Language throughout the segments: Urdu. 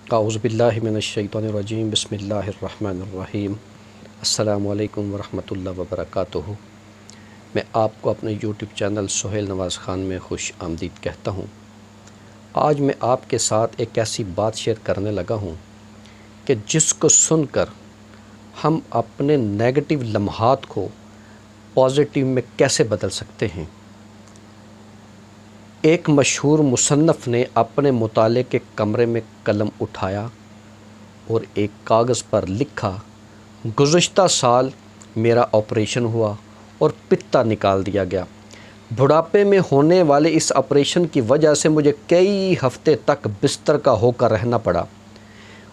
اعوذ باللہ من الشیطان الرجیم بسم اللہ الرحمن الرحیم السلام علیکم ورحمۃ اللہ وبرکاتہ۔ میں آپ کو اپنے یوٹیوب چینل سہیل نواز خان میں خوش آمدید کہتا ہوں۔ آج میں آپ کے ساتھ ایک ایسی بات شیئر کرنے لگا ہوں کہ جس کو سن کر ہم اپنے نیگیٹو لمحات کو پازیٹیو میں کیسے بدل سکتے ہیں۔ ایک مشہور مصنف نے اپنے مطالعے کے کمرے میں قلم اٹھایا اور ایک کاغذ پر لکھا، گزشتہ سال میرا آپریشن ہوا اور پتا نکال دیا گیا۔ بڑھاپے میں ہونے والے اس آپریشن کی وجہ سے مجھے کئی ہفتے تک بستر کا ہو کر رہنا پڑا۔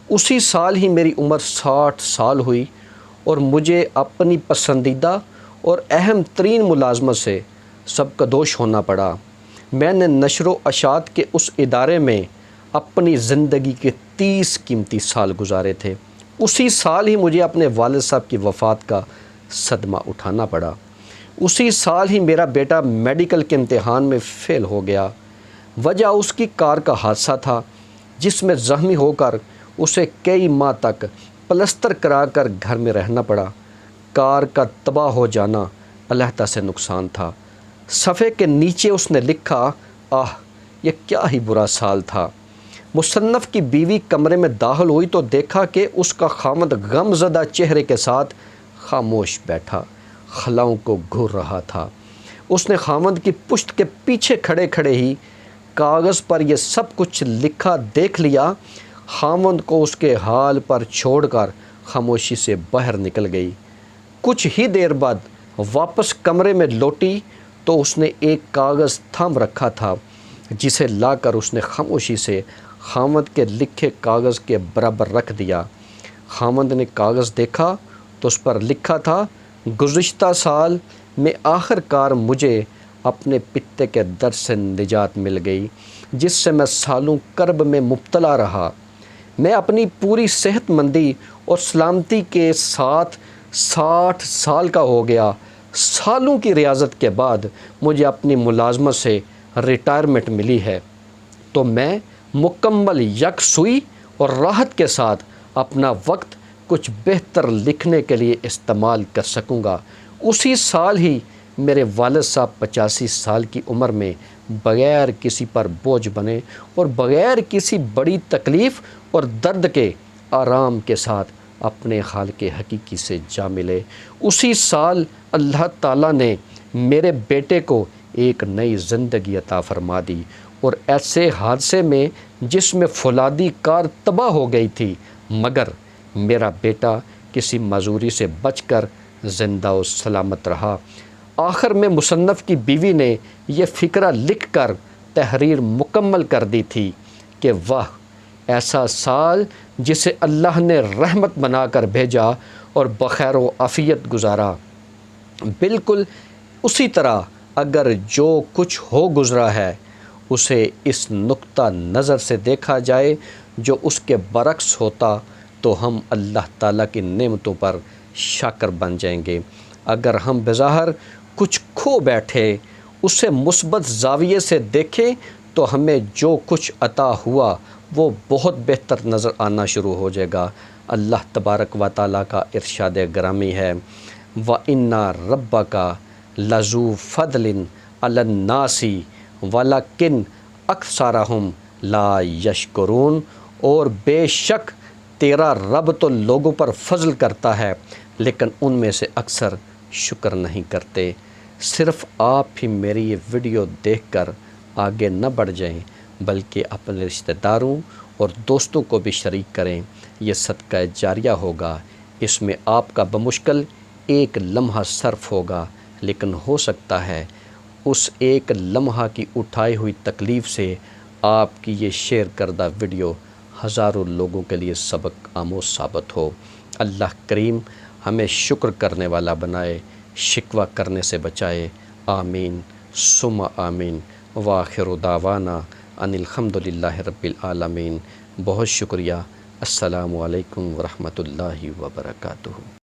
اسی سال ہی میری عمر 60 سال ہوئی اور مجھے اپنی پسندیدہ اور اہم ترین ملازمت سے سبکدوش ہونا پڑا۔ میں نے نشر و اشاعت کے اس ادارے میں اپنی زندگی کے 30 قیمتی سال گزارے تھے۔ اسی سال ہی مجھے اپنے والد صاحب کی وفات کا صدمہ اٹھانا پڑا۔ اسی سال ہی میرا بیٹا میڈیکل کے امتحان میں فیل ہو گیا۔ وجہ اس کی کار کا حادثہ تھا جس میں زخمی ہو کر اسے کئی ماہ تک پلستر کرا کر گھر میں رہنا پڑا۔ کار کا تباہ ہو جانا علیحدہ سے نقصان تھا۔ صفحے کے نیچے اس نے لکھا، یہ کیا ہی برا سال تھا۔ مصنف کی بیوی کمرے میں داخل ہوئی تو دیکھا کہ اس کا خاوند غم زدہ چہرے کے ساتھ خاموش بیٹھا خلاؤں کو گھور رہا تھا۔ اس نے خاوند کی پشت کے پیچھے کھڑے کھڑے ہی کاغذ پر یہ سب کچھ لکھا دیکھ لیا۔ خاوند کو اس کے حال پر چھوڑ کر خاموشی سے باہر نکل گئی۔ کچھ ہی دیر بعد واپس کمرے میں لوٹی تو اس نے ایک کاغذ تھام رکھا تھا جسے لا کر اس نے خاموشی سے خاوند کے لکھے کاغذ کے برابر رکھ دیا۔ خاوند نے کاغذ دیکھا تو اس پر لکھا تھا، گزشتہ سال میں آخر کار مجھے اپنے پتے کے درد سے نجات مل گئی جس سے میں سالوں کرب میں مبتلا رہا۔ میں اپنی پوری صحت مندی اور سلامتی کے ساتھ 60 سال کا ہو گیا۔ سالوں کی ریاضت کے بعد مجھے اپنی ملازمت سے ریٹائرمنٹ ملی ہے تو میں مکمل یکسوئی اور راحت کے ساتھ اپنا وقت کچھ بہتر لکھنے کے لیے استعمال کر سکوں گا۔ اسی سال ہی میرے والد صاحب 85 سال کی عمر میں بغیر کسی پر بوجھ بنے اور بغیر کسی بڑی تکلیف اور درد کے آرام کے ساتھ اپنے خالق حقیقی سے جا ملے۔ اسی سال اللہ تعالیٰ نے میرے بیٹے کو ایک نئی زندگی عطا فرما دی اور ایسے حادثے میں جس میں فولادی کار تباہ ہو گئی تھی مگر میرا بیٹا کسی معذوری سے بچ کر زندہ و سلامت رہا۔ آخر میں مصنف کی بیوی نے یہ فقرہ لکھ کر تحریر مکمل کر دی تھی کہ واہ ایسا سال جسے اللہ نے رحمت بنا کر بھیجا اور بخیر و عافیت گزارا۔ بالکل اسی طرح اگر جو کچھ ہو گزرا ہے اسے اس نقطہ نظر سے دیکھا جائے جو اس کے برعکس ہوتا تو ہم اللہ تعالیٰ کی نعمتوں پر شاکر بن جائیں گے۔ اگر ہم بظاہر کچھ کھو بیٹھے اسے مثبت زاویے سے دیکھیں تو ہمیں جو کچھ عطا ہوا وہ بہت بہتر نظر آنا شروع ہو جائے گا۔ اللہ تبارک و تعالیٰ کا ارشاد گرامی ہے، وَإِنَّ رَبَّكَ لَذُو فَضْلٍ عَلَى النَّاسِ وَلَكِنَّ أَكْثَرَهُمْ لَا يَشْكُرُونَ، اور بے شک تیرا رب تو لوگوں پر فضل کرتا ہے لیکن ان میں سے اکثر شکر نہیں کرتے۔ صرف آپ ہی میری یہ ویڈیو دیکھ کر آگے نہ بڑھ جائیں بلکہ اپنے رشتہ داروں اور دوستوں کو بھی شریک کریں۔ یہ صدقہ جاریہ ہوگا، اس میں آپ کا بمشکل ایک لمحہ صرف ہوگا لیکن ہو سکتا ہے اس ایک لمحہ کی اٹھائی ہوئی تکلیف سے آپ کی یہ شیئر کردہ ویڈیو ہزاروں لوگوں کے لیے سبق آموز ثابت ہو۔ اللہ کریم ہمیں شکر کرنے والا بنائے، شکوہ کرنے سے بچائے۔ آمین ثم آمین۔ وآخر دعوانا ان الحمدللہ رب العالمین۔ بہت شکریہ۔ السلام علیکم ورحمۃ اللہ وبرکاتہ۔